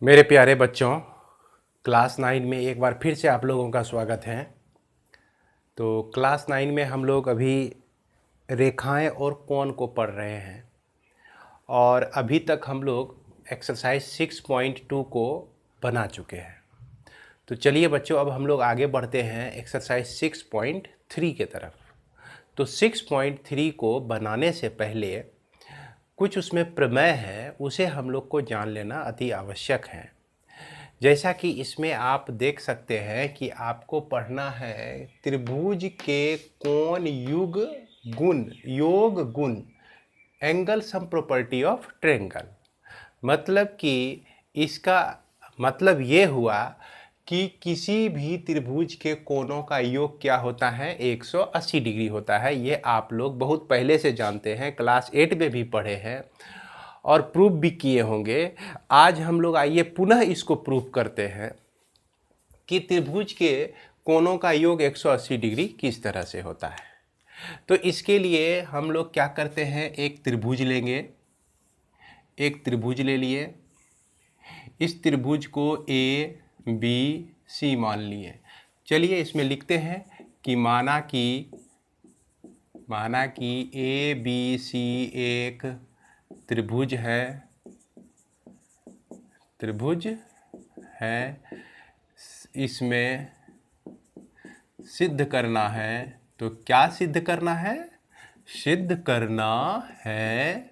मेरे प्यारे बच्चों, क्लास 9 में एक बार फिर से आप लोगों का स्वागत है। तो क्लास 9 में हम लोग अभी रेखाएं और कोण को पढ़ रहे हैं और अभी तक हम लोग एक्सरसाइज 6.2 को बना चुके हैं। तो चलिए बच्चों, अब हम लोग आगे बढ़ते हैं एक्सरसाइज 6.3 के तरफ। तो 6.3 को बनाने से पहले कुछ उसमें प्रमेय है, उसे हम लोग को जान लेना अति आवश्यक है। जैसा कि इसमें आप देख सकते हैं कि आपको पढ़ना है त्रिभुज के कोण योग गुण angle sum property of triangle. मतलब कि इसका मतलब ये हुआ कि किसी भी त्रिभुज के कोणों का योग क्या होता है, 180 डिग्री होता है। ये आप लोग बहुत पहले से जानते हैं, क्लास 8 में भी पढ़े हैं और प्रूफ भी किए होंगे। आज हम लोग आइए पुनः इसको प्रूफ करते हैं कि त्रिभुज के कोणों का योग 180 डिग्री किस तरह से होता है। तो इसके लिए हम लोग क्या करते हैं, एक त्रिभुज लेंगे। एक त्रिभुज ले लिए, इस त्रिभुज को ए बी सी मान लिए। चलिए इसमें लिखते हैं कि माना कि ए बी सी एक त्रिभुज है, इसमें सिद्ध करना है। तो क्या सिद्ध करना है? सिद्ध करना है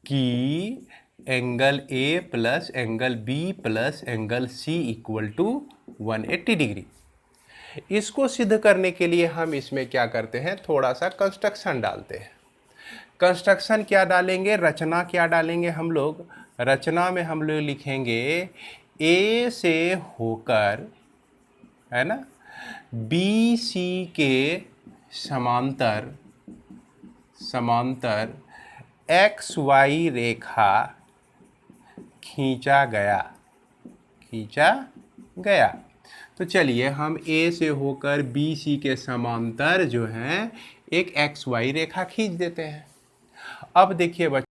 कि angle A plus angle B plus angle C equal to 180 degree. इसको सिद्ध करने के लिए हम इसमें क्या करते हैं, थोड़ा सा कंस्ट्रक्शन डालते हैं। कंस्ट्रक्शन क्या डालेंगे, रचना क्या डालेंगे हम लोग? रचना में हम लोग लिखेंगे ए से होकर, है ना, बी सी के समांतर एक्स वाई रेखा खींचा गया। तो चलिए हम ए से होकर बी सी के समांतर जो है एक एक्स वाई रेखा खींच देते हैं। अब देखिए बच्चों,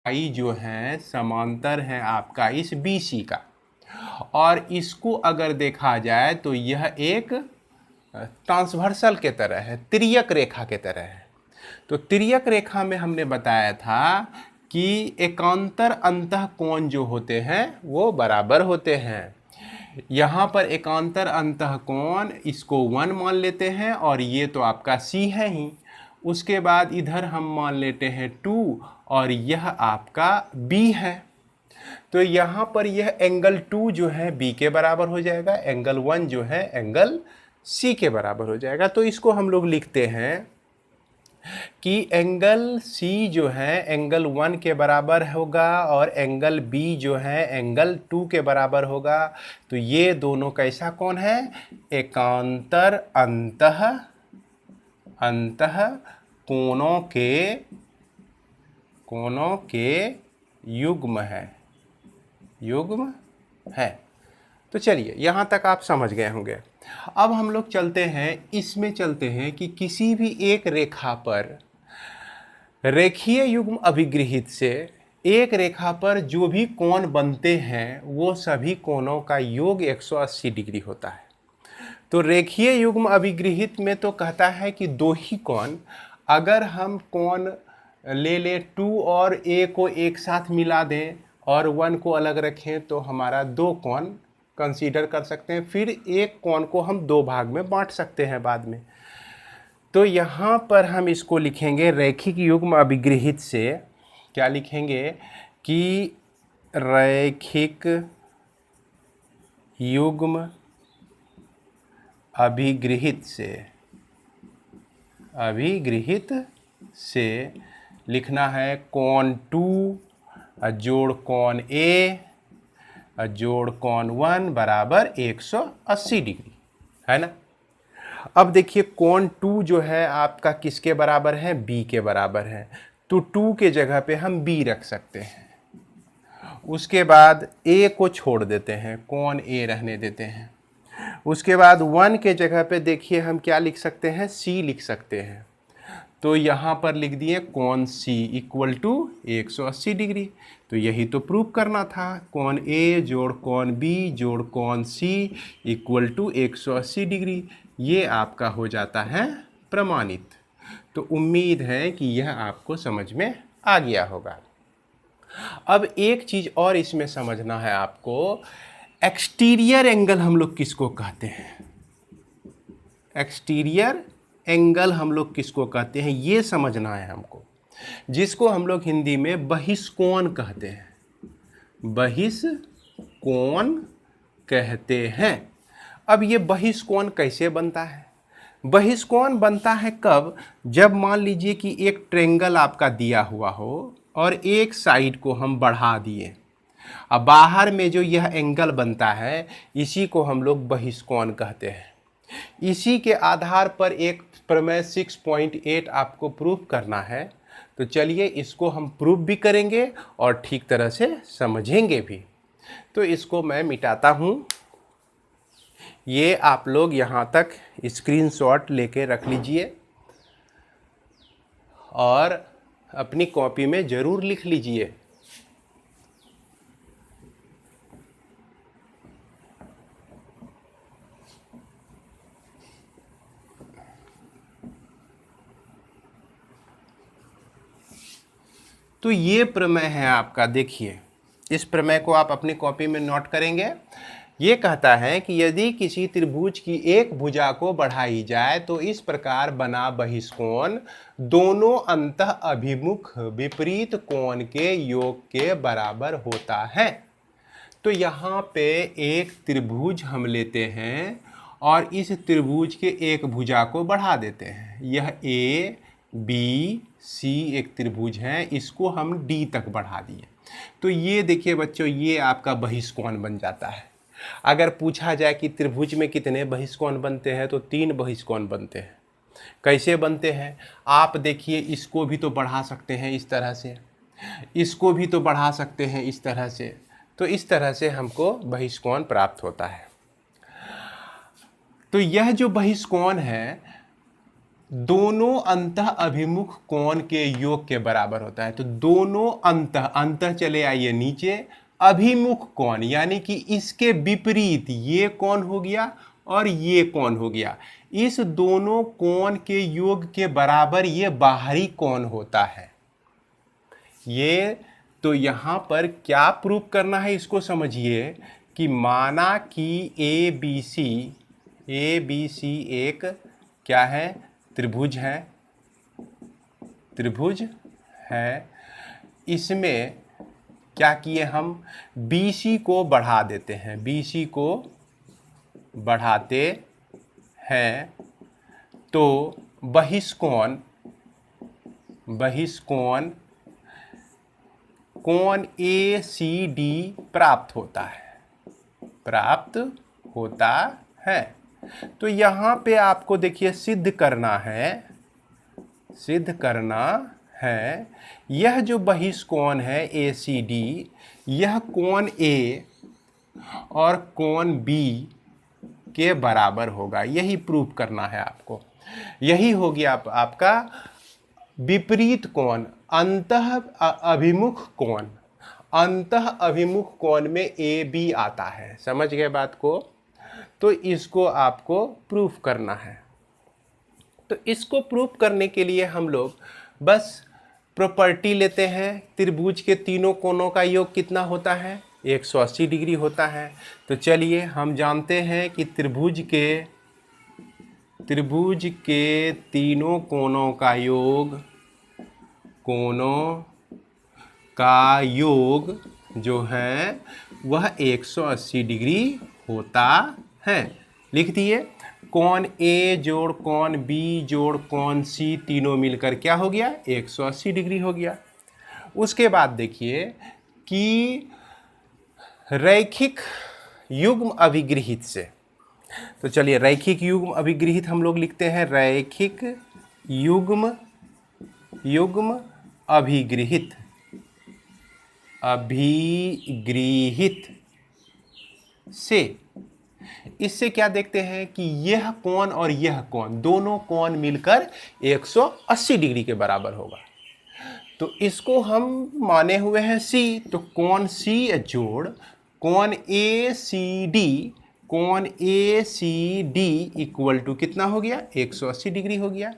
आई जो है समांतर है आपका इस बी सी का, और इसको अगर देखा जाए तो यह एक ट्रांसवर्सल के तरह है, तिर्यक रेखा के तरह है। तो तिर्यक रेखा में हमने बताया था कि एकांतर अंतः कोण जो होते हैं वो बराबर होते हैं। यहाँ पर एकांतर अंतः कोण इसको 1 मान लेते हैं और ये तो आपका C है ही। उसके बाद इधर हम मान लेते हैं 2 और यह आपका B है। तो यहाँ पर यह एंगल 2 जो है B के बराबर हो जाएगा, एंगल 1 जो है एंगल C के बराबर हो जाएगा। तो इसको हम लोग लिखते हैं कि एंगल C जो है एंगल 1 के बराबर होगा और एंगल B जो है एंगल 2 के बराबर होगा। तो ये दोनों कैसा कोण है? एकांतर अंतः कोणों के युग्म है। तो चलिए यहाँ तक आप समझ गए होंगे। अब हम लोग चलते हैं, इसमें चलते हैं कि किसी भी एक रेखा पर रेखीय युग्म अभिगृहित से एक रेखा पर जो भी कोण बनते हैं वो सभी कोणों का योग 180 डिग्री होता है। तो रेखीय युग्म अभिगृहित में तो कहता है कि दो ही कोण, अगर हम कोण ले 2 और a को एक साथ मिला दें और 1 को अलग रखें तो हमारा 2 कोण कंसीडर कर सकते हैं। फिर एक कोण को हम 2 भाग में बांट सकते हैं बाद में। तो यहाँ पर हम इसको लिखेंगे रैखिक युग्म अभिगृहित से। क्या लिखेंगे कि रैखिक युग्म अभिगृहित से लिखना है कोण 2 जोड़ कोण A जोड़ कोण 1 बराबर 180 डिग्री, है ना। अब देखिए कोण 2 जो है आपका किसके बराबर है? B के बराबर है। तो 2 के जगह पे हम B रख सकते हैं। उसके बाद A को छोड़ देते हैं, कोण A रहने देते हैं। उसके बाद 1 के जगह पे देखिए हम क्या लिख सकते हैं? C लिख सकते हैं। तो यहाँ पर लिख दिए कोण सी इक्वल टू 180 डिग्री। तो यही तो प्रूव करना था, कोण ए जोड़ कोण बी जोड़ कोण सी इक्वल टू 180 डिग्री। ये आपका हो जाता है प्रमाणित। तो उम्मीद है कि यह आपको समझ में आ गया होगा। अब एक चीज़ और इसमें समझना है आपको, एक्सटीरियर एंगल हम लोग किसको कहते हैं? एक्सटीरियर एंगल हम लोग किसको कहते हैं ये समझना है हमको, जिसको हम लोग हिंदी में बहिष्कोण कहते हैं। बहिष्कोण कहते हैं। अब ये बहिष्कोण कैसे बनता है? बहिष्कोण बनता है कब? जब मान लीजिए कि एक ट्रेंगल आपका दिया हुआ हो और एक साइड को हम बढ़ा दिए, अब बाहर में जो यह एंगल बनता है इसी को हम लोग बहिष्कोण कहते हैं। इसी के आधार पर एक प्रमेय 6.8 आपको प्रूफ करना है। तो चलिए इसको हम प्रूफ भी करेंगे और ठीक तरह से समझेंगे भी। तो इसको मैं मिटाता हूँ। ये आप लोग यहाँ तक स्क्रीनशॉट लेके रख लीजिए और अपनी कॉपी में ज़रूर लिख लीजिए। तो ये प्रमेय है आपका, देखिए इस प्रमेय को आप अपनी कॉपी में नोट करेंगे। ये कहता है कि यदि किसी त्रिभुज की एक भुजा को बढ़ाई जाए तो इस प्रकार बना बहिष्कोण दोनों अंतः अभिमुख विपरीत कोण के योग के बराबर होता है। तो यहाँ पे एक त्रिभुज हम लेते हैं और इस त्रिभुज के एक भुजा को बढ़ा देते हैं। यह ए बी सी एक त्रिभुज है, इसको हम डी तक बढ़ा दिए। तो ये देखिए बच्चों, ये आपका बहिष्कोण बन जाता है। अगर पूछा जाए कि त्रिभुज में कितने बहिष्कोण बनते हैं तो 3 बहिष्कोण बनते हैं। कैसे बनते हैं आप देखिए, इसको भी तो बढ़ा सकते हैं इस तरह से, इसको भी तो बढ़ा सकते हैं इस तरह से। तो इस तरह से हमको बहिष्कोण प्राप्त होता है। तो यह जो बहिष्कोण है दोनों अंतः अभिमुख कोण के योग के बराबर होता है। तो दोनों अंतः चले आइए नीचे, अभिमुख कोण यानी कि इसके विपरीत ये कोण हो गया और ये कोण हो गया। इस दोनों कोण के योग के बराबर ये बाहरी कोण होता है। ये तो यहाँ पर क्या प्रूफ करना है इसको समझिए कि माना कि ए बी सी एक क्या है? त्रिभुज है। इसमें क्या किए हम? BC को बढ़ा देते हैं, BC को बढ़ाते हैं तो बहिष्कोण कोण ACD प्राप्त होता है। तो यहाँ पे आपको देखिए सिद्ध करना है यह जो बहिष्कोण है ACD, यह कोण A और कोण B के बराबर होगा। यही प्रूफ करना है आपको। यही हो गया आपका विपरीत कोण, अंतः अभिमुख कोण। अंतः अभिमुख कोण में AB आता है। समझ गए बात को? तो इसको आपको प्रूफ करना है। तो इसको प्रूफ करने के लिए हम लोग बस प्रॉपर्टी लेते हैं। त्रिभुज के तीनों कोणों का योग कितना होता है? 180 डिग्री होता है। तो चलिए हम जानते हैं कि त्रिभुज के तीनों कोणों का योग जो है वह 180 डिग्री होता है। लिख दिए, कोण A जोड़ कोण B जोड़ कोण C तीनों मिलकर क्या हो गया? 180 डिग्री हो गया। उसके बाद देखिए कि रैखिक युग्म अभिगृहित से, तो चलिए रैखिक युग्म अभिगृहित हम लोग लिखते हैं। रैखिक युग्म अभिगृहित से इससे क्या देखते हैं कि यह कोण और यह कोण, दोनों कोण मिलकर 180 डिग्री के बराबर होगा। तो इसको हम माने हुए हैं C, तो कोण C जोड़ कोण ACD, कोण ACD इक्वल टू कितना हो गया, 180 डिग्री हो गया।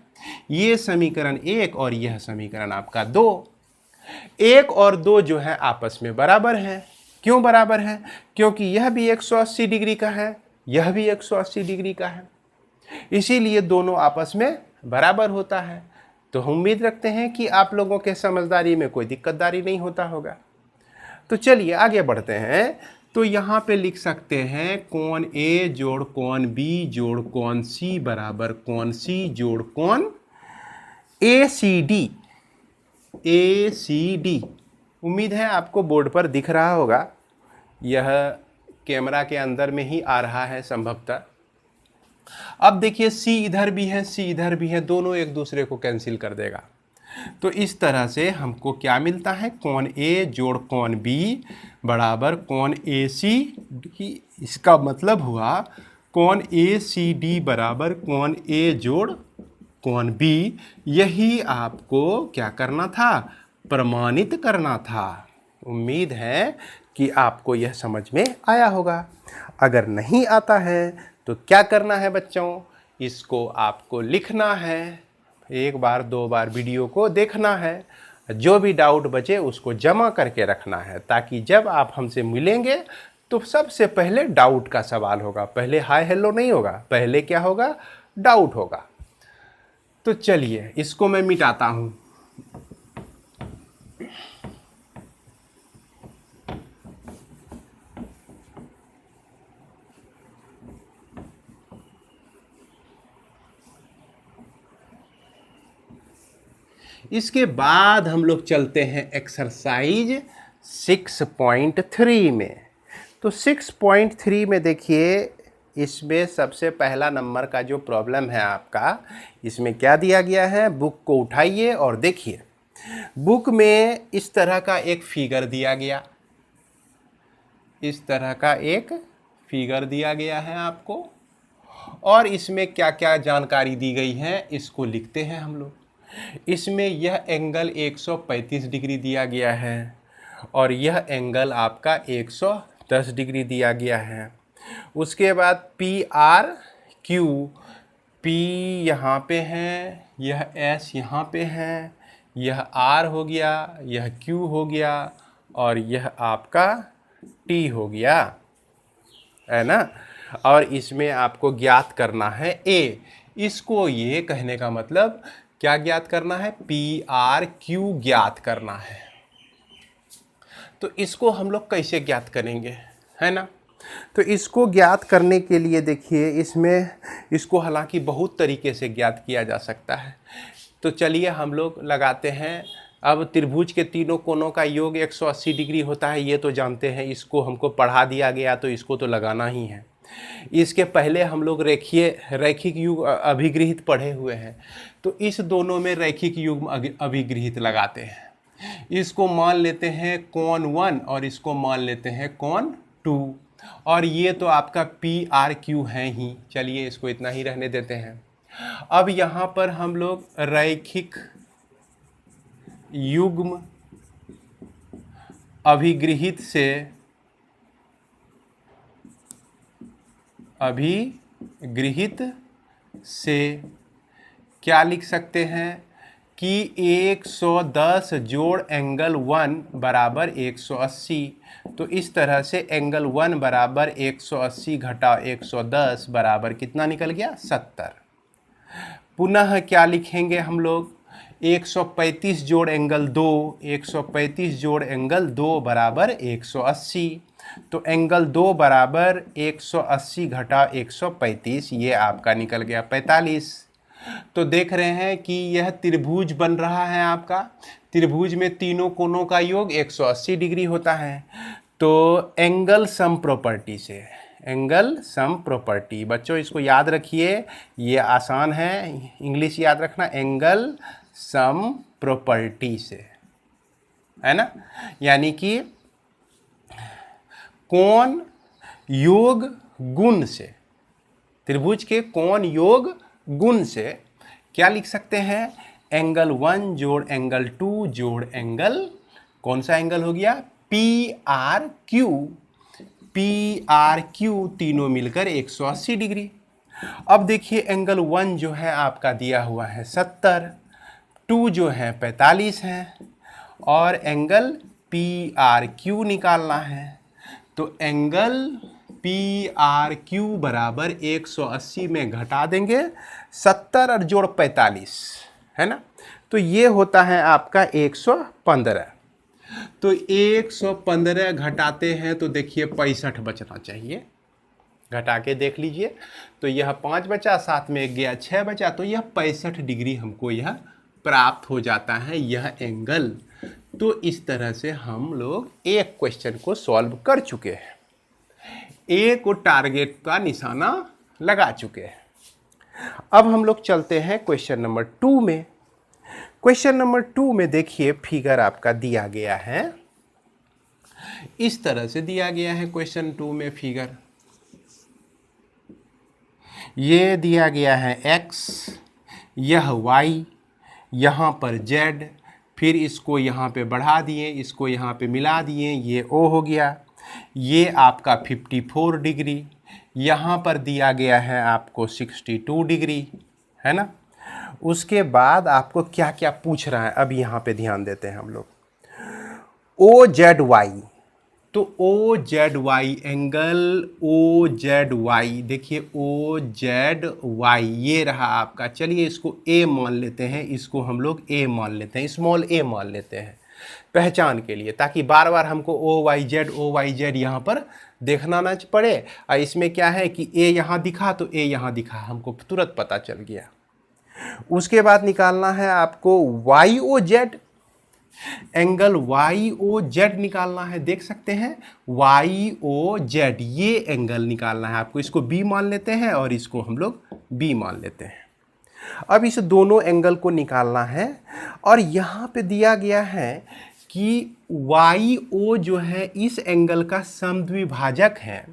ये समीकरण 1 और यह समीकरण आपका 2। 1 और 2 जो है आपस में बराबर हैं। क्यों बराबर हैं? क्योंकि यह भी 180 डिग्री का है, यह भी 180 डिग्री का है, इसीलिए दोनों आपस में बराबर होता है। तो हम उम्मीद रखते हैं कि आप लोगों के समझदारी में कोई दिक्कतदारी नहीं होता होगा। तो चलिए आगे बढ़ते हैं। तो यहाँ पे लिख सकते हैं कोण A जोड़ कोण B जोड़ कोण C बराबर कोण C जोड़ कोण ACD। ACD उम्मीद है आपको बोर्ड पर दिख रहा होगा, यह कैमरा के अंदर में ही आ रहा है संभवतः। अब देखिए C इधर भी है, C इधर भी है, दोनों एक दूसरे को कैंसिल कर देगा। तो इस तरह से हमको क्या मिलता है, कोण A जोड़ कोण B बराबर कोण ACD। इसका मतलब हुआ कोण ACD बराबर कोण A जोड़ कोण B। यही आपको क्या करना था, प्रमाणित करना था। उम्मीद है कि आपको यह समझ में आया होगा। अगर नहीं आता है तो क्या करना है बच्चों, इसको आपको लिखना है, एक बार दो बार वीडियो को देखना है, जो भी डाउट बचे उसको जमा करके रखना है, ताकि जब आप हमसे मिलेंगे तो सबसे पहले डाउट का सवाल होगा। पहले हाय हेलो नहीं होगा, पहले क्या होगा, डाउट होगा। तो चलिए इसको मैं मिटाता हूँ। इसके बाद हम लोग चलते हैं एक्सरसाइज 6.3 में। तो 6.3 में देखिए, इसमें सबसे पहला नंबर का जो प्रॉब्लम है आपका, इसमें क्या दिया गया है, बुक को उठाइए और देखिए। बुक में इस तरह का एक फिगर दिया गया, इस तरह का एक फिगर दिया गया है आपको, और इसमें क्या क्या जानकारी दी गई है इसको लिखते हैं हम लोग। इसमें यह एंगल 135 डिग्री दिया गया है और यह एंगल आपका 110 डिग्री दिया गया है। उसके बाद पी आर क्यू, पी यहाँ पे है, यह एस यहाँ पे है, यह आर हो गया, यह क्यू हो गया और यह आपका टी हो गया, है ना। और इसमें आपको ज्ञात करना है ए। इसको ये कहने का मतलब क्या ज्ञात करना है, पी आर क्यू ज्ञात करना है। तो इसको हम लोग कैसे ज्ञात करेंगे, है ना। तो इसको ज्ञात करने के लिए देखिए, इसमें इसको हालांकि बहुत तरीके से ज्ञात किया जा सकता है। तो चलिए हम लोग लगाते हैं। अब त्रिभुज के तीनों कोणों का योग 180 डिग्री होता है, ये तो जानते हैं, इसको हमको पढ़ा दिया गया तो इसको तो लगाना ही है। इसके पहले हम लोग रैखिक युग्म अभिगृहित पढ़े हुए हैं, तो इस दोनों में रैखिक युग्म अभिगृहित लगाते हैं। इसको मान लेते हैं कोण 1 और इसको मान लेते हैं कोण 2, और ये तो आपका पी आर क्यू है ही। चलिए इसको इतना ही रहने देते हैं। अब यहाँ पर हम लोग रैखिक युग्म अभिगृहित से क्या लिख सकते हैं कि 110 जोड़ एंगल 1 बराबर 180। तो इस तरह से एंगल 1 बराबर 180 घटा 110 बराबर कितना निकल गया, 70। पुनः क्या लिखेंगे हम लोग, 135 जोड़ एंगल 2, 135 जोड़ एंगल 2 बराबर 180। तो एंगल 2 बराबर 180 घटा 135, ये आपका निकल गया 45। तो देख रहे हैं कि यह त्रिभुज बन रहा है आपका। त्रिभुज में तीनों कोणों का योग 180 डिग्री होता है। तो एंगल सम प्रॉपर्टी से, एंगल सम प्रॉपर्टी, बच्चों इसको याद रखिए, ये आसान है, इंग्लिश याद रखना, एंगल सम प्रॉपर्टी से, है ना। यानी कि कोण योग गुण से, त्रिभुज के कोण योग गुण से क्या लिख सकते हैं, एंगल 1 जोड़ एंगल 2 जोड़ एंगल, कौन सा एंगल हो गया, पी आर क्यू, तीनों मिलकर 180 डिग्री। अब देखिए एंगल 1 जो है आपका दिया हुआ है 70, 2 जो है 45 है, और एंगल पी आर क्यू निकालना है। तो एंगल पी आर क्यू बराबर 180 में घटा देंगे 70 और जोड़ 45, है ना, तो ये होता है आपका 115। तो 115 घटाते हैं तो देखिए 65 बचना चाहिए, घटा के देख लीजिए। तो यह 5 बचा, साथ में 1 गया 6 बचा, तो यह 65 डिग्री हमको यह प्राप्त हो जाता है, यह एंगल। तो इस तरह से हम लोग एक क्वेश्चन को सॉल्व कर चुके हैं, एक को टारगेट का निशाना लगा चुके हैं। अब हम लोग चलते हैं क्वेश्चन नंबर 2 में। क्वेश्चन नंबर 2 में देखिए फिगर आपका दिया गया है, इस तरह से दिया गया है क्वेश्चन 2 में फिगर। ये दिया गया है x, यह y, यहाँ पर z, फिर इसको यहाँ पे बढ़ा दिए, इसको यहाँ पे मिला दिए, ये O हो गया। ये आपका 54 डिग्री, यहाँ पर दिया गया है आपको 62 डिग्री, है ना। उसके बाद आपको क्या क्या पूछ रहा है, अब यहाँ पे ध्यान देते हैं हम लोग। OZY, तो OZY एंगल OZY, देखिए OZY ये रहा आपका। चलिए इसको A मान लेते हैं, इसको हम लोग A मान लेते हैं, स्मॉल a मान लेते हैं पहचान के लिए, ताकि बार बार हमको OYZ यहाँ पर देखना ना पड़े। और इसमें क्या है कि A यहाँ दिखा तो A यहाँ दिखा, हमको तुरंत पता चल गया। उसके बाद निकालना है आपको YOZ, एंगल YOZ निकालना है, देख सकते हैं YOZ, ये एंगल निकालना है आपको। इसको B मान लेते हैं और इसको हम लोग B मान लेते हैं। अब इस दोनों एंगल को निकालना है, और यहाँ पे दिया गया है कि YO जो है इस एंगल का समद्विभाजक है,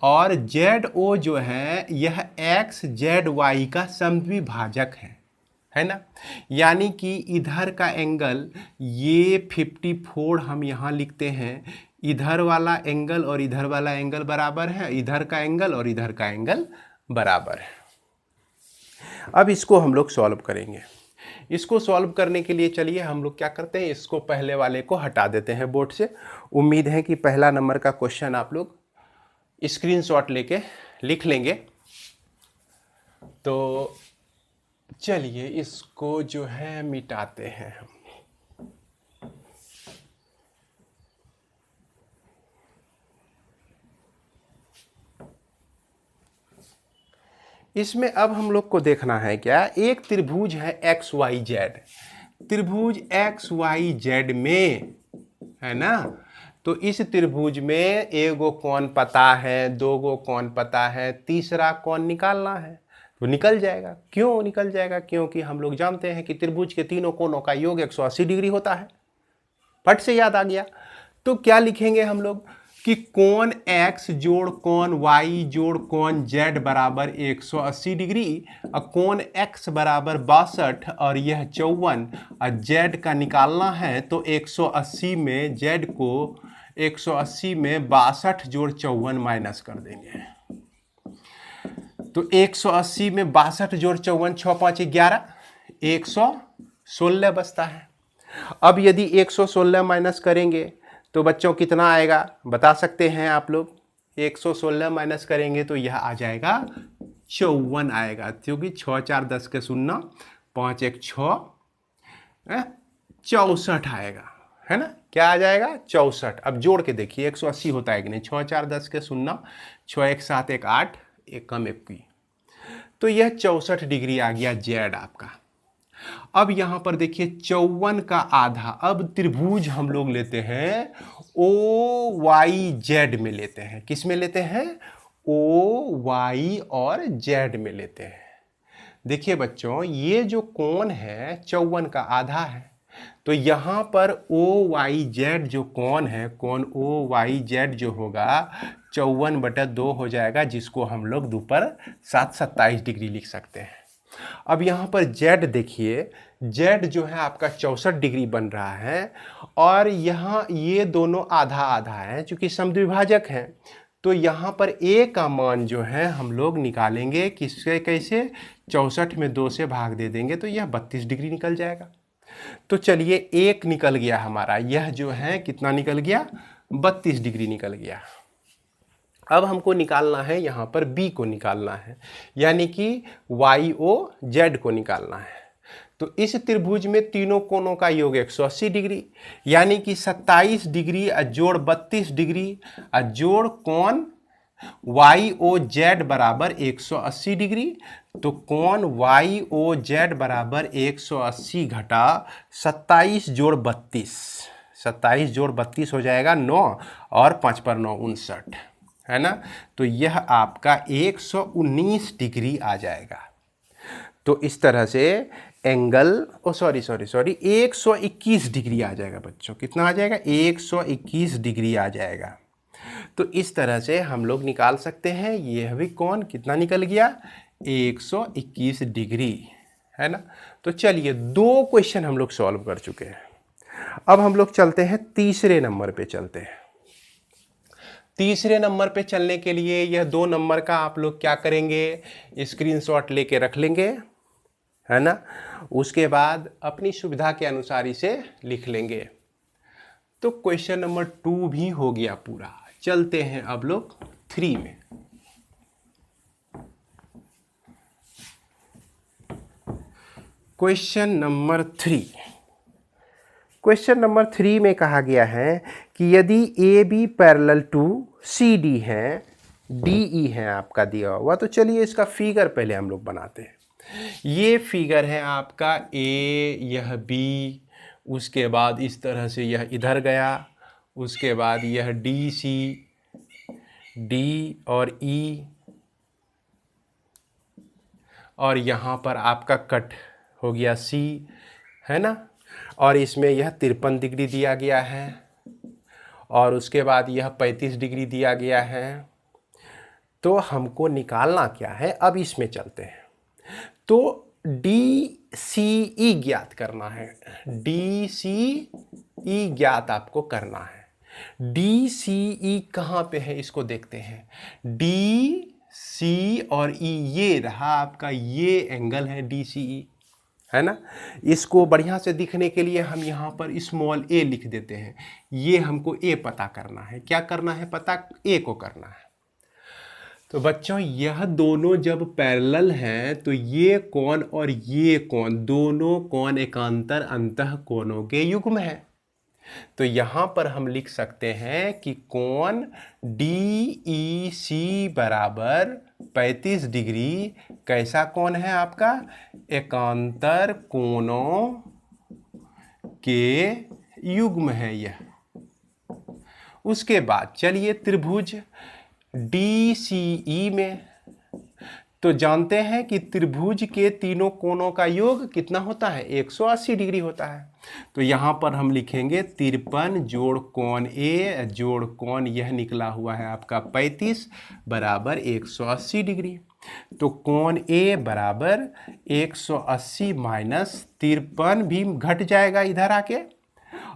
और ZO जो है यह XZY का समद्विभाजक है ना। यानी कि इधर का एंगल ये 54 हम यहाँ लिखते हैं, इधर वाला एंगल और इधर वाला एंगल बराबर है, इधर का एंगल और इधर का एंगल बराबर है। अब इसको हम लोग सॉल्व करेंगे। इसको सॉल्व करने के लिए चलिए हम लोग क्या करते हैं, इसको पहले वाले को हटा देते हैं बोर्ड से। उम्मीद है कि पहला नंबर का क्वेश्चन आप लोग स्क्रीनशॉट लेके लिख लेंगे। तो चलिए इसको जो है मिटाते हैं हम। इसमें अब हम लोग को देखना है क्या, एक त्रिभुज है XYZ, त्रिभुज XYZ में, है ना। तो इस त्रिभुज में एगो कोण पता है, दो गो कोण पता है, तीसरा कोण निकालना है। तो निकल जाएगा। क्यों निकल जाएगा, क्योंकि हम लोग जानते हैं कि त्रिभुज के तीनों कोणों का योग 180 डिग्री होता है। फट से याद आ गया। तो क्या लिखेंगे हम लोग कि कोण x जोड़ कोण y जोड़ कोण z बराबर 180 डिग्री, और कोण x बराबर 62 और यह 54, और z का निकालना है। तो 180 में z को 180 में 62 जोड़ 54 माइनस कर देंगे। तो 180 में 62 जोड़ 54, 6 5 11, 116 बचता है। अब यदि 116 माइनस करेंगे तो बच्चों कितना आएगा बता सकते हैं आप लोग। 116 माइनस करेंगे तो यह आ जाएगा 54 आएगा, क्योंकि 6 4 10 के 0, 5 1 6, 64 आएगा, है ना। क्या आ जाएगा 64। अब जोड़ के देखिए 180 होता है कि नहीं, 6 4 10 के 0, 6 1 7 1 8, 1 कम 1 की, तो यह 64 डिग्री आ गया जेड आपका। अब यहां पर देखिए 54 का आधा, अब त्रिभुज हम लोग लेते हैं OYZ में लेते हैं। किस में लेते हैं, OY और Z में लेते हैं। देखिए बच्चों ये जो कोण है 54 का आधा है, तो यहां पर OYZ जो कोण है, कोण OYZ जो होगा 54/2 हो जाएगा, जिसको हम लोग 2 पर 7 27 डिग्री लिख सकते हैं। अब यहाँ पर जेड देखिए, जेड जो है आपका 64 डिग्री बन रहा है, और यहाँ ये दोनों आधा आधा है, चूँकि समद्विभाजक हैं, तो यहाँ पर ए का मान जो है हम लोग निकालेंगे किससे, कैसे, 64 में 2 से भाग दे देंगे तो यह 32 डिग्री निकल जाएगा। तो चलिए एक निकल गया हमारा, यह जो है कितना निकल गया, 32 डिग्री निकल गया। अब हमको निकालना है यहाँ पर बी को निकालना है, यानी कि वाई ओ जेड को निकालना है। तो इस त्रिभुज में तीनों कोणों का योग 180 डिग्री, यानी कि 27 डिग्री जोड़ 32 डिग्री जोड़ कोण वाई ओ जेड बराबर 180 डिग्री। तो कोण वाई ओ जेड बराबर 180 घटा 27 जोड़ 32, 27 जोड़ 32 हो जाएगा 9, और 5 पर 9 59, है ना। तो यह आपका 119 डिग्री आ जाएगा। तो इस तरह से एंगल, 121 डिग्री आ जाएगा बच्चों। कितना आ जाएगा, 121 डिग्री आ जाएगा। तो इस तरह से हम लोग निकाल सकते हैं। यह भी कोण कितना निकल गया, 121 डिग्री, है ना। तो चलिए 2 क्वेश्चन हम लोग सॉल्व कर चुके हैं। अब हम लोग चलते हैं तीसरे नंबर पे चलते हैं। तीसरे नंबर पे चलने के लिए यह 2 नंबर का आप लोग क्या करेंगे, स्क्रीनशॉट लेके रख लेंगे, है ना। उसके बाद अपनी सुविधा के अनुसार इसे लिख लेंगे। तो क्वेश्चन नंबर 2 भी हो गया पूरा। चलते हैं अब लोग 3 में। क्वेश्चन नंबर 3, क्वेश्चन नंबर 3 में कहा गया है कि यदि A B parallel to C D है, डी ई है आपका दिया हुआ। तो चलिए इसका फिगर पहले हम लोग बनाते हैं। ये फिगर है आपका ए, यह बी, उसके बाद इस तरह से यह इधर गया, उसके बाद यह डी सी, डी और ई, और यहाँ पर आपका कट हो गया सी, है ना। और इसमें यह 53 डिग्री दिया गया है, और उसके बाद यह 35 डिग्री दिया गया है। तो हमको निकालना क्या है, अब इसमें चलते हैं। तो डी सी ई ज्ञात करना है, डी सी ई ज्ञात आपको करना है। डी सी ई कहाँ पे है इसको देखते हैं। डी सी और ई, ये रहा आपका, ये एंगल है डी सी ई, है ना। इसको बढ़िया से दिखने के लिए हम यहाँ पर स्मॉल ए लिख देते हैं। ये हमको ए पता करना है। क्या करना है पता, ए को करना है। तो बच्चों यह दोनों जब पैरेलल हैं तो ये कोण और ये कोण, दोनों कोण एकांतर अंतः कोणों के युग्म है। तो यहाँ पर हम लिख सकते हैं कि कोण डी ई सी बराबर 35 डिग्री कैसा कोण है आपका, एकांतर कोणों के युग्म है यह। उसके बाद चलिए त्रिभुज डी सी ई में, तो जानते हैं कि त्रिभुज के तीनों कोणों का योग कितना होता है, 180 डिग्री होता है। तो यहाँ पर हम लिखेंगे 53 जोड़ कोण ए जोड़ कोण यह निकला हुआ है आपका 35 बराबर 180 डिग्री। तो कोण ए बराबर 180 माइनस 53 भी घट जाएगा इधर आके,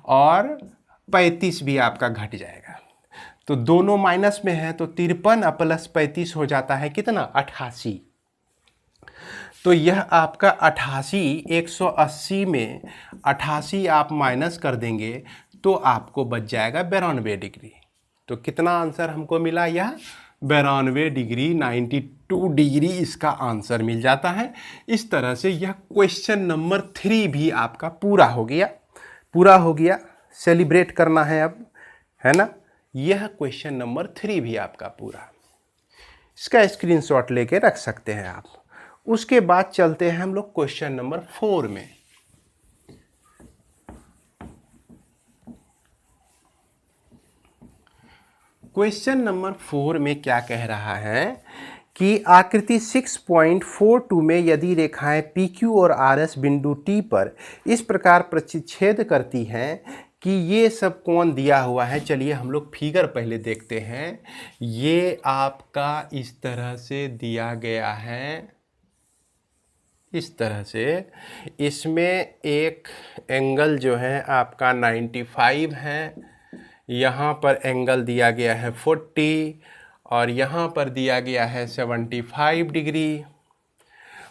और 35 भी आपका घट जाएगा। तो दोनों माइनस में है, तो 53 प्लस 35 हो जाता है कितना, 88। तो यह आपका 88, 180 में 88 आप माइनस कर देंगे तो आपको बच जाएगा 92 डिग्री। तो कितना आंसर हमको मिला, यह 92 डिग्री, 92 डिग्री इसका आंसर मिल जाता है। इस तरह से यह क्वेश्चन नंबर 3 भी आपका पूरा हो गया, पूरा हो गया। सेलिब्रेट करना है अब, है ना। यह क्वेश्चन नंबर 3 भी आपका पूरा, इसका स्क्रीनशॉट लेके रख सकते हैं आप। उसके बाद चलते हैं हम लोग क्वेश्चन नंबर 4 में। क्वेश्चन नंबर 4 में क्या कह रहा है कि आकृति 6.42 में यदि रेखाएं PQ और RS बिंदु T पर इस प्रकार प्रतिच्छेद करती हैं कि ये सब कोण दिया हुआ है। चलिए हम लोग फिगर पहले देखते हैं। ये आपका इस तरह से दिया गया है, इस तरह से। इसमें एक एंगल जो है आपका 95 है, यहाँ पर एंगल दिया गया है 40 और यहाँ पर दिया गया है 75 डिग्री।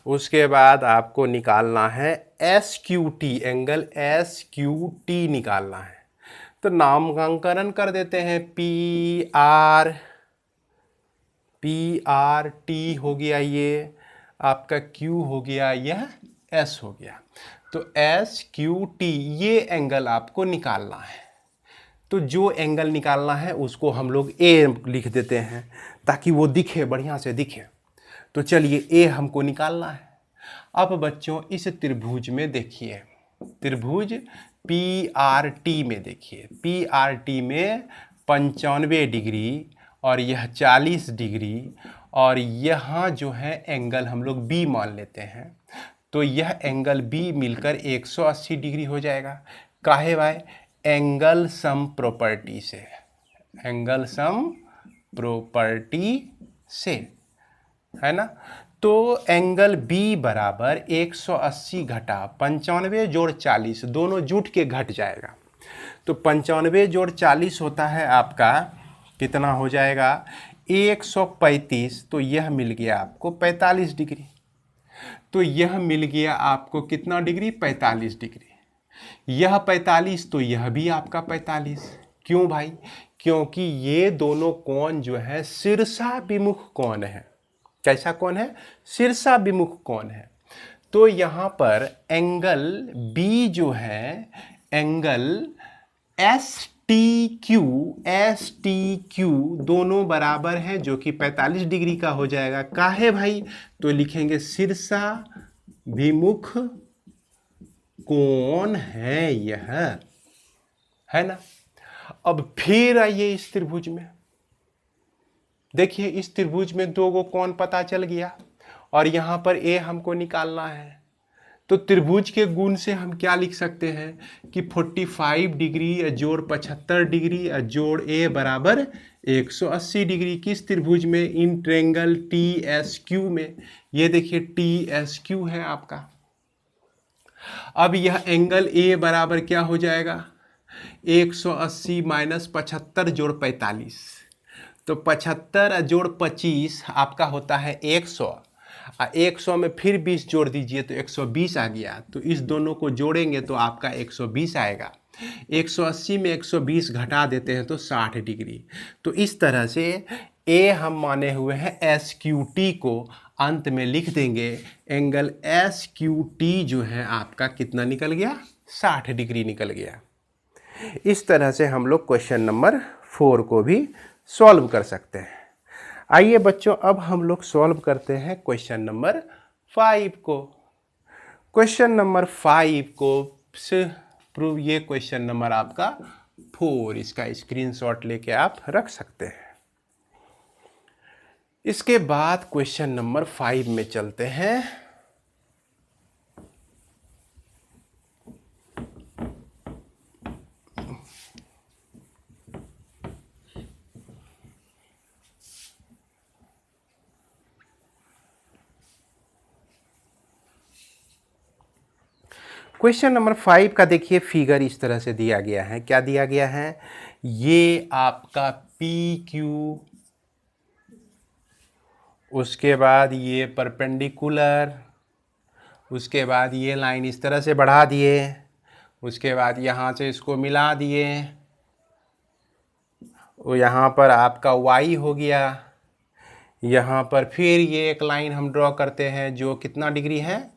उसके बाद आपको निकालना है SQT, एंगल SQT निकालना है। तो नामकरण कर देते हैं, PRT हो गया, ये आपका Q हो गया, यह S हो गया। तो SQT ये एंगल आपको निकालना है। तो जो एंगल निकालना है उसको हम लोग A लिख देते हैं ताकि वो दिखे, बढ़िया से दिखे। तो चलिए A हमको निकालना है। अब बच्चों इस त्रिभुज में देखिए, त्रिभुज PRT में देखिए, PRT में 95 डिग्री और यह 40 डिग्री और यहाँ जो है एंगल हम लोग B मान लेते हैं। तो यह एंगल B मिलकर 180 डिग्री हो जाएगा। काहे भाई? एंगल सम प्रॉपर्टी से, एंगल सम प्रॉपर्टी से, है ना। तो एंगल B बराबर 180 घटा 95 जोड़ 40, दोनों जुट के घट जाएगा। तो 95 जोड़ 40 होता है आपका, कितना हो जाएगा? 135। तो यह मिल गया आपको 45 डिग्री। तो यह मिल गया आपको कितना डिग्री? 45 डिग्री। यह 45 तो यह भी आपका 45। क्यों भाई? क्योंकि ये दोनों कोण जो है शीर्षाभिमुख कोण है। कैसा कोण है? शीर्षाभिमुख कोण है। तो यहाँ पर एंगल B जो है, एंगल STQ दोनों बराबर हैं, जो कि 45 डिग्री का हो जाएगा। काहे भाई? तो लिखेंगे शीर्षाभिमुख कोण है यह, है ना। अब फिर आइए इस त्रिभुज में, देखिए इस त्रिभुज में दो गो कोण पता चल गया और यहाँ पर A हमको निकालना है। तो त्रिभुज के गुण से हम क्या लिख सकते हैं कि 45 डिग्री जोड़ 75 डिग्री जोड़ A बराबर 180 डिग्री। किस त्रिभुज में? इन ट्रायंगल TSQ में। ये देखिए TSQ है आपका। अब यह एंगल A बराबर क्या हो जाएगा? 180 माइनस 75 जोड़ 45। तो 75 जोड़ 25 आपका होता है 100। 100 में फिर 20 जोड़ दीजिए तो 120 आ गया। तो इस दोनों को जोड़ेंगे तो आपका 120 आएगा। 180 में 120 घटा देते हैं तो 60 डिग्री। तो इस तरह से A हम माने हुए हैं, SQT को अंत में लिख देंगे। एंगल SQT जो है आपका कितना निकल गया? 60 डिग्री निकल गया। इस तरह से हम लोग क्वेश्चन नंबर 4 को भी सॉल्व कर सकते हैं। आइए बच्चों अब हम लोग सॉल्व करते हैं क्वेश्चन नंबर 5 को। क्वेश्चन नंबर 5 को प्रूव, ये क्वेश्चन नंबर आपका 4, इसका स्क्रीनशॉट लेके आप रख सकते हैं। इसके बाद क्वेश्चन नंबर 5 में चलते हैं। क्वेश्चन नंबर 5 का देखिए फिगर इस तरह से दिया गया है। क्या दिया गया है? ये आपका PQ, उसके बाद ये परपेंडिकुलर, उसके बाद ये लाइन इस तरह से बढ़ा दिए, उसके बाद यहाँ से इसको मिला दिए, और यहाँ पर आपका Y हो गया। यहाँ पर फिर ये एक लाइन हम ड्रॉ करते हैं जो कितना डिग्री है?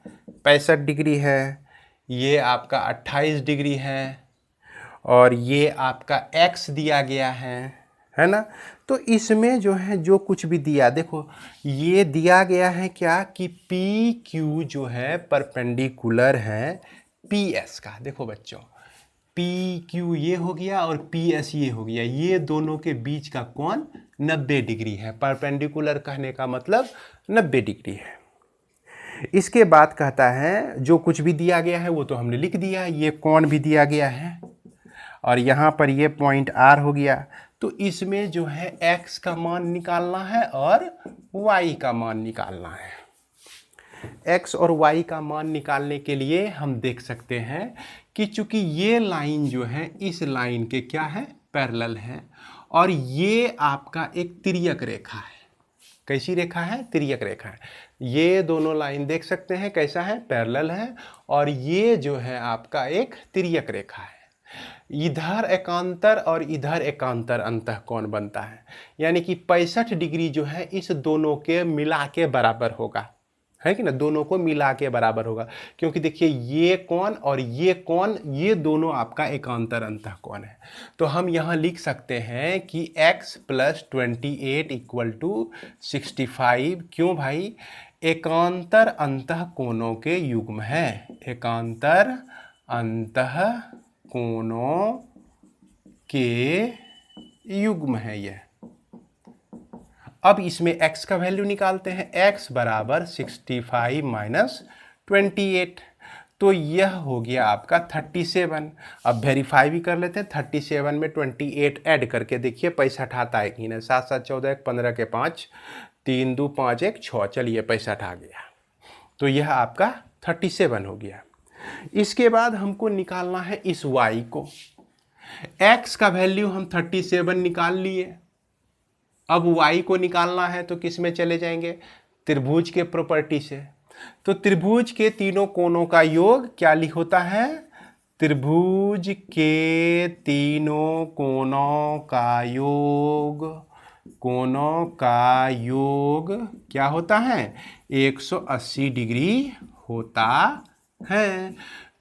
65 डिग्री है। ये आपका 28 डिग्री है और ये आपका X दिया गया है ना। तो इसमें जो है जो कुछ भी दिया, देखो ये दिया गया है क्या कि PQ जो है परपेंडिकुलर है PS का। देखो बच्चों PQ ये हो गया और PS ये हो गया, ये दोनों के बीच का कोण 90 डिग्री है। परपेंडिकुलर कहने का मतलब 90 डिग्री है। इसके बाद कहता है जो कुछ भी दिया गया है वो तो हमने लिख दिया, ये कोण भी दिया गया है। और यहाँ पर ये पॉइंट R हो गया। तो इसमें जो है x का मान निकालना है और y का मान निकालना है। x और y का मान निकालने के लिए हम देख सकते हैं कि चूंकि ये लाइन जो है इस लाइन के क्या है, पैरेलल है, और ये आपका एक तिर्यक रेखा है। कैसी रेखा है? तिर्यक रेखा है। ये दोनों लाइन देख सकते हैं कैसा है, पैरेलल है, और ये जो है आपका एक तिर्यक रेखा है। इधर एकांतर और इधर एकांतर अंतःकोण बनता है, यानी कि 65 डिग्री जो है इस दोनों के मिला के बराबर होगा, है कि ना, दोनों को मिला के बराबर होगा। क्योंकि देखिए ये कोण और ये कोण, ये दोनों आपका एकांतर अंतःकोण है। तो हम यहाँ लिख सकते हैं कि x + 28 = 65। क्यों भाई? एकांतर अंतःकोणों के युग्म है, एकांतर अंतःकोणों के युग्म है यह। अब इसमें x का वैल्यू निकालते हैं। x = 65 - 28, तो यह हो गया आपका 37। अब वेरीफाई भी कर लेते हैं। 37 में 28 ऐड करके देखिए 65 आता है कि नहीं। 7 7 14 1 15 के 5, 3 2 5 1 6, चलिए 65 आ गया। तो यह आपका 37 हो गया। इसके बाद हमको निकालना है इस y को। x का वैल्यू हम 37 निकाल लिए। अब y को निकालना है तो किस में चले जाएंगे? त्रिभुज के प्रॉपर्टी से। तो त्रिभुज के तीनों कोणों का योग क्या होता है? त्रिभुज के तीनों कोणों का योग, कोणों का योग क्या होता है? 180 डिग्री होता है।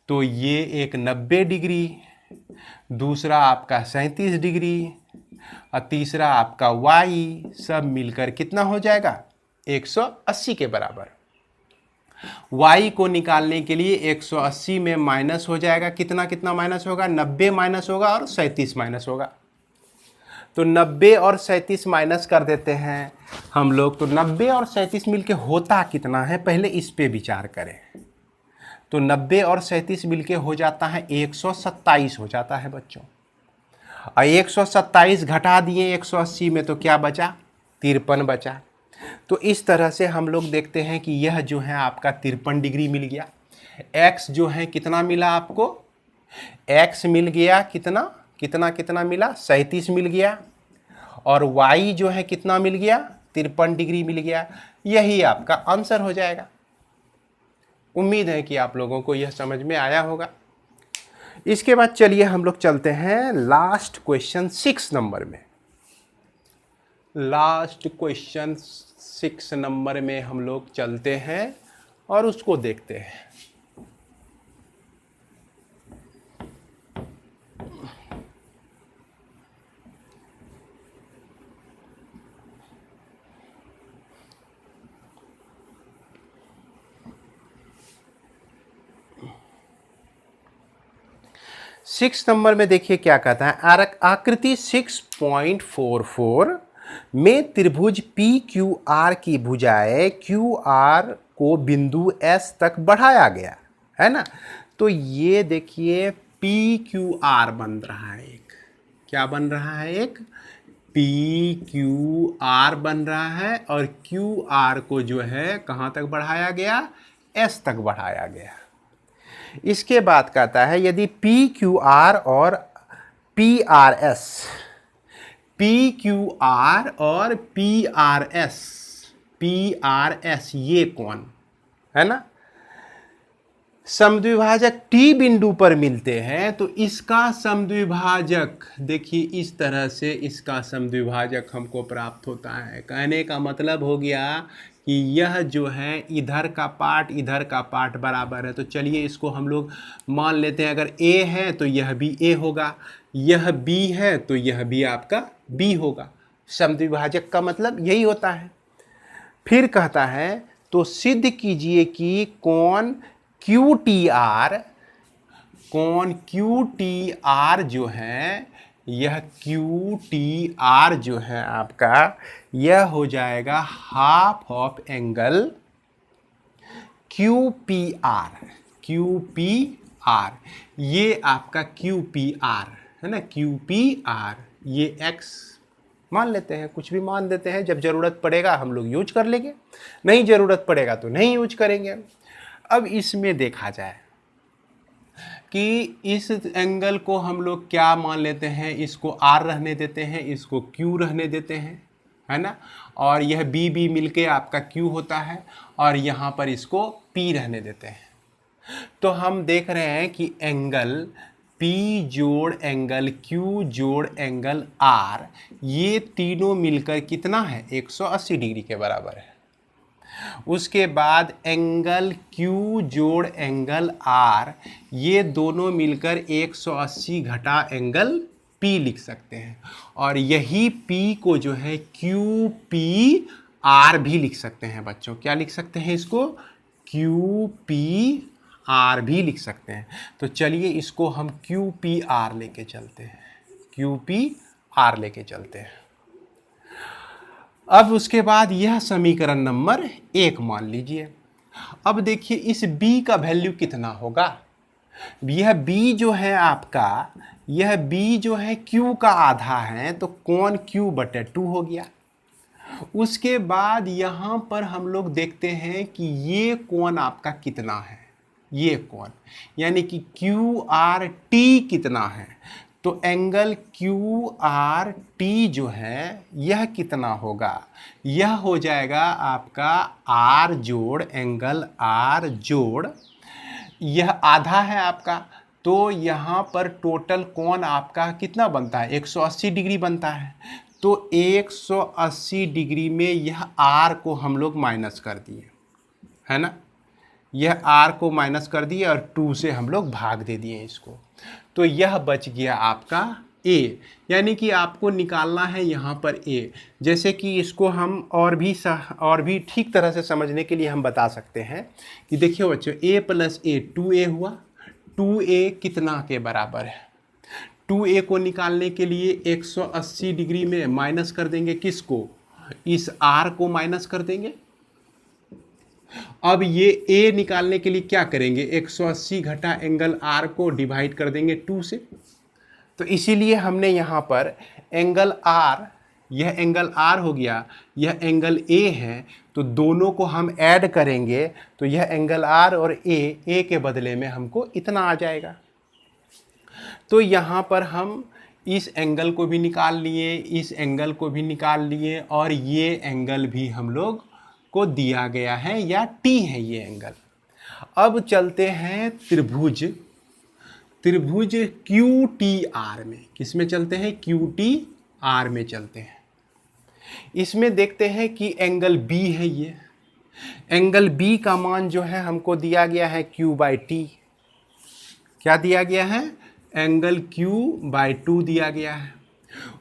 तो ये एक 90 डिग्री, दूसरा आपका 37 डिग्री, और तीसरा आपका y, सब मिलकर कितना हो जाएगा? 180 के बराबर। y को निकालने के लिए 180 में माइनस हो जाएगा, कितना कितना माइनस होगा? 90 माइनस होगा और 37 माइनस होगा। तो 90 और 37 माइनस कर देते हैं हम लोग। तो 90 और 37 मिलके होता कितना है, पहले इस पे विचार करें। तो 90 और 37 मिलके हो जाता है 127 हो जाता है बच्चों। और 127 घटा दिए 180 में तो क्या बचा? 53 बचा। तो इस तरह से हम लोग देखते हैं कि यह जो है आपका 53 डिग्री मिल गया। x जो है कितना मिला आपको? x मिल गया कितना कितना कितना मिला? 37 मिल गया। और y जो है कितना मिल गया? 53 डिग्री मिल गया। यही आपका आंसर हो जाएगा। उम्मीद है कि आप लोगों को यह समझ में आया होगा। इसके बाद चलिए हम लोग चलते हैं लास्ट क्वेश्चन 6 नंबर में। लास्ट क्वेश्चन 6 नंबर में हम लोग चलते हैं और उसको देखते हैं। सिक्स नंबर में देखिए क्या कहता है। आकृति 6.44 में त्रिभुज PQR की भुजाएं QR को बिंदु S तक बढ़ाया गया है ना। तो ये देखिए PQR बन रहा है एक, क्या बन रहा है? एक PQR बन रहा है, और QR को जो है कहाँ तक बढ़ाया गया? S तक बढ़ाया गया। इसके बाद कहता है यदि PQR और PRS, PQR और PRS ये कौन है ना, समद्विभाजक T बिंदु पर मिलते हैं, तो इसका समद्विभाजक देखिए इस तरह से इसका समद्विभाजक हमको प्राप्त होता है। कहने का मतलब हो गया कि यह जो है इधर का पार्ट बराबर है। तो चलिए इसको हम लोग मान लेते हैं, अगर A है तो यह भी A होगा, यह B है तो यह भी आपका B होगा। समद्विभाजक का मतलब यही होता है। फिर कहता है तो सिद्ध कीजिए कि कोण QTR जो है, यह QTR जो है आपका, यह हो जाएगा हाफ ऑफ एंगल QPR। ये आपका QPR है ना, QPR, ये x मान लेते हैं, कुछ भी मान देते हैं, जब ज़रूरत पड़ेगा हम लोग यूज कर लेंगे, नहीं ज़रूरत पड़ेगा तो नहीं यूज करेंगे। अब इसमें देखा जाए कि इस एंगल को हम लोग क्या मान लेते हैं, इसको R रहने देते हैं, इसको Q रहने देते हैं, है ना, और यह B मिलके आपका Q होता है, और यहाँ पर इसको P रहने देते हैं। तो हम देख रहे हैं कि एंगल P जोड़ एंगल Q जोड़ एंगल R, ये तीनों मिलकर कितना है, 180 डिग्री के बराबर है। उसके बाद एंगल Q जोड़ एंगल R, ये दोनों मिलकर 180 घटा एंगल P लिख सकते हैं, और यही P को जो है QPR भी लिख सकते हैं बच्चों। क्या लिख सकते हैं इसको, QPR भी लिख सकते हैं। तो चलिए इसको हम QPR लेके चलते हैं, QPR लेके चलते हैं। अब उसके बाद यह समीकरण नंबर 1 मान लीजिए। अब देखिए इस b का वैल्यू कितना होगा, यह b जो है आपका, यह b जो है q का आधा है, तो कोण q/2 हो गया। उसके बाद यहाँ पर हम लोग देखते हैं कि ये कोण आपका कितना है, ये कोण यानी कि QRT कितना है, तो एंगल QRT जो है यह कितना होगा, यह हो जाएगा आपका R जोड़ एंगल R जोड़, यह आधा है आपका, तो यहाँ पर टोटल कोण आपका कितना बनता है, 180 डिग्री बनता है। तो 180 डिग्री में यह R को हम लोग माइनस कर दिए, है ना, यह R को माइनस कर दिए और 2 से हम लोग भाग दे दिए इसको, तो यह बच गया आपका A। यानी कि आपको निकालना है यहाँ पर A। जैसे कि इसको हम और भी ठीक तरह से समझने के लिए हम बता सकते हैं कि देखिए बच्चों, A + A 2A हुआ, 2A कितना के बराबर है, 2A को निकालने के लिए 180 डिग्री में माइनस कर देंगे, किसको, इस R को माइनस कर देंगे। अब ये A निकालने के लिए क्या करेंगे, 180 घटा एंगल R को डिवाइड कर देंगे 2 से। तो इसीलिए हमने यहाँ पर एंगल R, यह एंगल R हो गया, यह एंगल A है, तो दोनों को हम ऐड करेंगे तो यह एंगल R और A के बदले में हमको इतना आ जाएगा। तो यहाँ पर हम इस एंगल को भी निकाल लिए, इस एंगल को भी निकाल लिए, और ये एंगल भी हम लोग को दिया गया है, या T है ये एंगल। अब चलते हैं त्रिभुज QTR में, किस में चलते हैं, QTR में चलते हैं। इसमें देखते हैं कि एंगल B है, ये एंगल B का मान जो है हमको दिया गया है Q/T। क्या दिया गया है, एंगल Q/2 दिया गया है।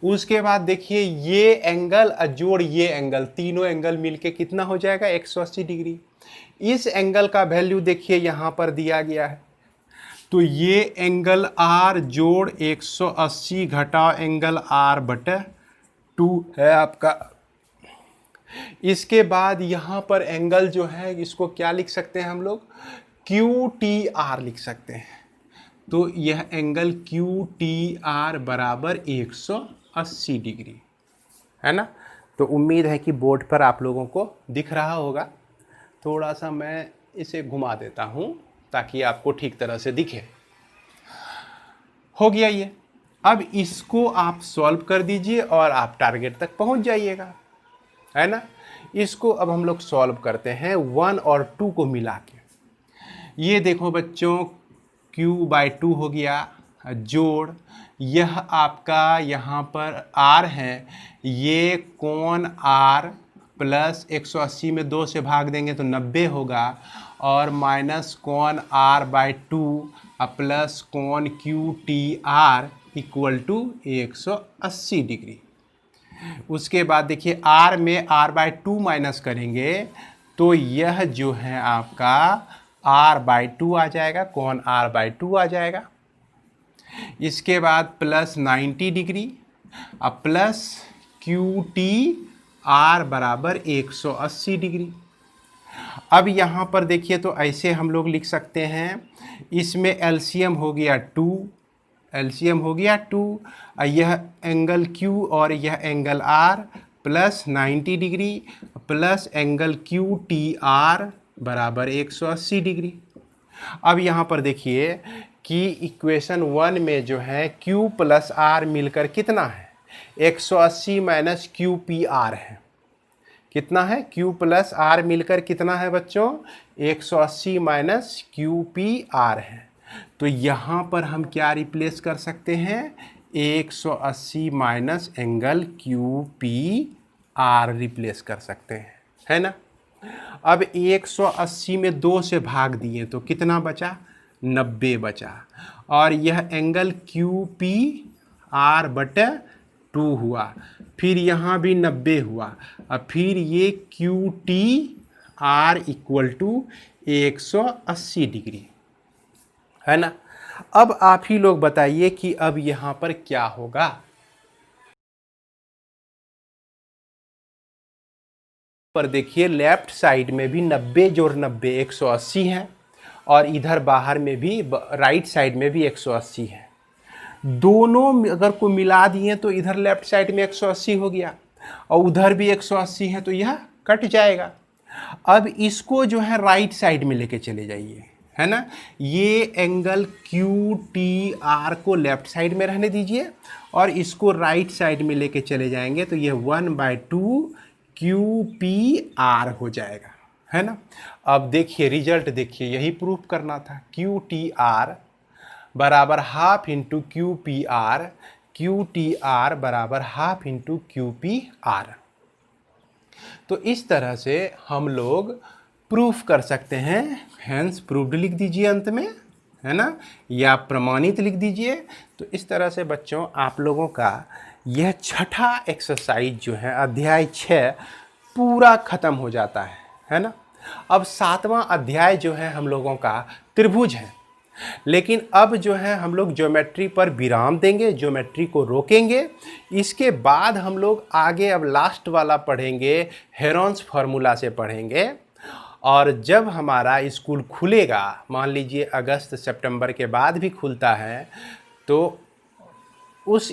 उसके बाद देखिए ये एंगल जोड़ ये एंगल, तीनों एंगल मिलके कितना हो जाएगा, 180 डिग्री। इस एंगल का वैल्यू देखिए यहाँ पर दिया गया है, तो ये एंगल R जोड़ 180 घटा एंगल R/2 है आपका। इसके बाद यहाँ पर एंगल जो है इसको क्या लिख सकते हैं हम लोग, QTR लिख सकते हैं। तो यह एंगल QTR बराबर 180 डिग्री, है ना। तो उम्मीद है कि बोर्ड पर आप लोगों को दिख रहा होगा। थोड़ा सा मैं इसे घुमा देता हूँ ताकि आपको ठीक तरह से दिखे। हो गया ये। अब इसको आप सॉल्व कर दीजिए और आप टारगेट तक पहुँच जाइएगा, है ना। इसको अब हम लोग सॉल्व करते हैं 1 और 2 को मिला के। ये देखो बच्चों, Q/2 हो गया जोड़, यह आपका यहाँ पर R है, ये कोण R प्लस 180 में 2 से भाग देंगे तो 90 होगा, और माइनस कोण R/2 प्लस कोण QTR इक्वल टू 180 डिग्री। उसके बाद देखिए R में R/2 माइनस करेंगे तो यह जो है आपका R/2 आ जाएगा, कोण R/2 आ जाएगा। इसके बाद प्लस 90 डिग्री अब प्लस QTR बराबर 180 डिग्री। अब यहाँ पर देखिए तो ऐसे हम लोग लिख सकते हैं, इसमें एलसीएम हो गया 2, एलसीएम हो गया 2, यह एंगल Q और यह angle R plus 90 degree plus angle QTR बराबर 180 डिग्री। अब यहाँ पर देखिए कि इक्वेशन 1 में जो है Q प्लस R मिलकर कितना है, 180 माइनस QPR है। कितना है, Q प्लस R मिलकर कितना है बच्चों, 180 माइनस QPR है। तो यहाँ पर हम क्या रिप्लेस कर सकते हैं, 180 माइनस एंगल QPR रिप्लेस कर सकते हैं, है ना। अब 180 में 2 से भाग दिए तो कितना बचा, 90 बचा, और यह एंगल QPR बटे 2 हुआ, फिर यहाँ भी 90 हुआ, अब फिर ये QTR इक्वल टू 180 डिग्री, है ना। अब आप ही लोग बताइए कि अब यहाँ पर क्या होगा। पर देखिए लेफ्ट साइड में भी 90 जोड़ 90 180 है, और इधर बाहर में भी राइट साइड में भी 180 है। दोनों अगर को मिला दिए तो इधर लेफ्ट साइड में 180 हो गया और उधर भी 180 है, तो यह कट जाएगा। अब इसको जो है राइट साइड में लेके चले जाइए, है ना। ये एंगल QTR को लेफ्ट साइड में रहने दीजिए और इसको राइट साइड में लेके चले जाएंगे तो ये 1/2 QPR हो जाएगा, है ना। अब देखिए रिजल्ट देखिए, यही प्रूफ करना था। QTR बराबर हाफ इंटू QPR, QTR बराबर हाफ इंटू QPR। तो इस तरह से हम लोग प्रूफ कर सकते हैं। हैंस प्रूव्ड लिख दीजिए अंत में, है ना, या प्रमाणित लिख दीजिए। तो इस तरह से बच्चों आप लोगों का यह छठा एक्सरसाइज जो है अध्याय 6 पूरा ख़त्म हो जाता है ना। अब 7वां अध्याय जो है हम लोगों का त्रिभुज है, लेकिन अब जो है हम लोग ज्योमेट्री पर विराम देंगे, ज्योमेट्री को रोकेंगे। इसके बाद हम लोग आगे अब लास्ट वाला पढ़ेंगे, हेरोन्स फार्मूला से पढ़ेंगे। और जब हमारा स्कूल खुलेगा, मान लीजिए अगस्त सितंबर के बाद भी खुलता है, तो उस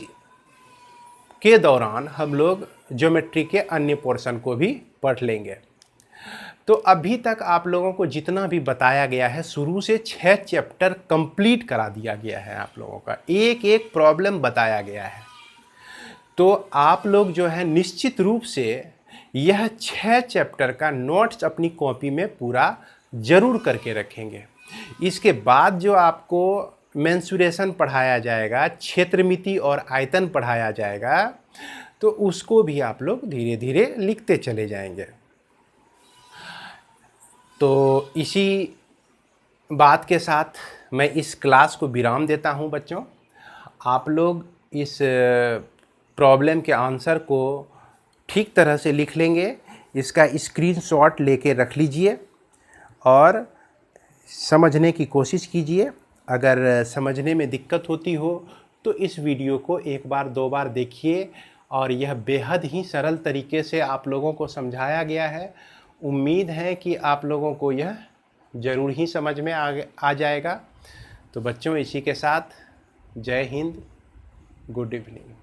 के दौरान हम लोग ज्योमेट्री के अन्य पोर्शन को भी पढ़ लेंगे। तो अभी तक आप लोगों को जितना भी बताया गया है, शुरू से 6 चैप्टर कंप्लीट करा दिया गया है। आप लोगों का एक एक प्रॉब्लम बताया गया है। तो आप लोग जो है निश्चित रूप से यह 6 चैप्टर का नोट्स अपनी कॉपी में पूरा ज़रूर करके रखेंगे। इसके बाद जो आपको मेंसुरेशन पढ़ाया जाएगा, क्षेत्रमिति और आयतन पढ़ाया जाएगा, तो उसको भी आप लोग धीरे धीरे लिखते चले जाएंगे। तो इसी बात के साथ मैं इस क्लास को विराम देता हूं बच्चों। आप लोग इस प्रॉब्लम के आंसर को ठीक तरह से लिख लेंगे, इसका स्क्रीनशॉट लेके रख लीजिए और समझने की कोशिश कीजिए। अगर समझने में दिक्कत होती हो तो इस वीडियो को एक बार 2 बार देखिए, और यह बेहद ही सरल तरीके से आप लोगों को समझाया गया है। उम्मीद है कि आप लोगों को यह ज़रूर ही समझ में आ जाएगा। तो बच्चों इसी के साथ जय हिंद, गुड इवनिंग।